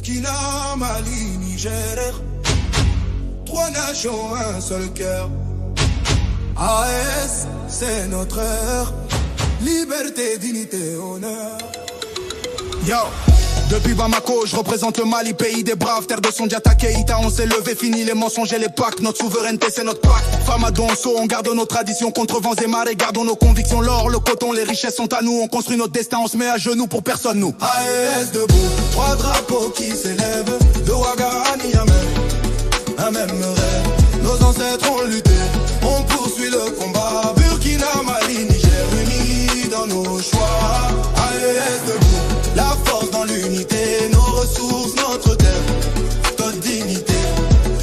Burkina, Mali, Niger. Trois nations, un seul cœur. AS, c'est notre heure. Liberté, dignité, honneur. Yo, depuis Bamako, je représente le Mali, pays des braves, terre de Sondiata Keïta. On s'est levé, fini les mensonges et les packs. Notre souveraineté, c'est notre pacte. Famado, on garde nos traditions contre vents et marées. Gardons nos convictions, l'or, le coton, les richesses sont à nous. On construit notre destin, on se met à genoux pour personne, nous. AES debout, trois drapeaux qui s'élèvent. De Ouaga à Niamey, un même rêve. Nos ancêtres ont lutté, on poursuit le combat. Burkina, Mali, Niger, unis dans nos choix. AES debout, la force dans l'unité. Nos ressources, notre terre, notre dignité.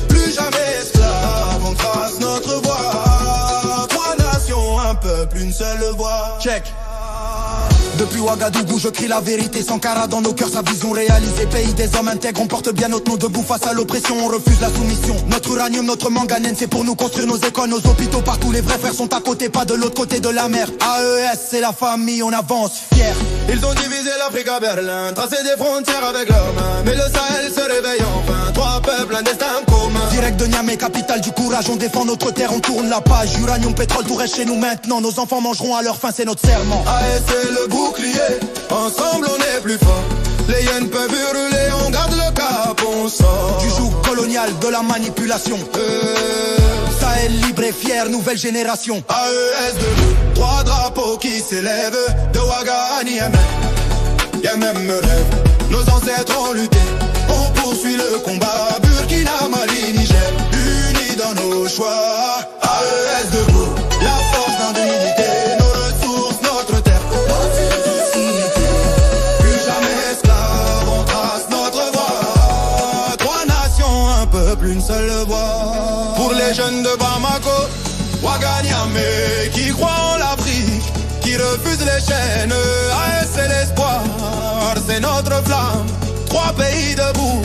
Plus jamais esclaves, on trace notre voie. Trois nations, un peuple, une seule voix. Check. Depuis Ouagadougou, je crie la vérité. Sankara dans nos cœurs, sa vision réalisée. Pays des hommes intègres, on porte bien notre nom debout face à l'oppression. On refuse la soumission. Notre uranium, notre manganèse, c'est pour nous construire nos écoles, nos hôpitaux. Partout les vrais frères sont à côté, pas de l'autre côté de la mer. AES, c'est la famille, on avance fier. Ils ont divisé l'Afrique à Berlin, tracé des frontières avec leurs mains. Mais le Sahel se réveille enfin, trois peuples, un destin commun. Direct de Niamey, capitale du courage, on défend notre terre, on tourne la page. Uranium, pétrole, tout reste chez nous maintenant. Nos enfants mangeront à leur faim, c'est notre serment. AES, c'est le bouclier, ensemble on est plus fort. Les hyènes peuvent hurler, on garde le cap, on sort. Du joug colonial, de la manipulation. Sahel libre et fier, nouvelle génération. AES debout, trois drapeaux qui s'élèvent. De Ouaga à Niamey, y'a même rêve. Nos ancêtres ont lutté, on poursuit le combat. Burkina, Mali, Niger, unis dans nos choix. AES debout, la force dans l'unité. Nos ressources, notre terre, notre dignité. Plus jamais esclaves, on trace notre voie. Trois nations, un peuple, une seule voix. Pour les jeunes de Bamako, Ouaga, Niamey, qui croient en l'Afrique, qui refusent les chaînes. AES, c'est l'espoir, c'est notre flamme. Trois pays debout,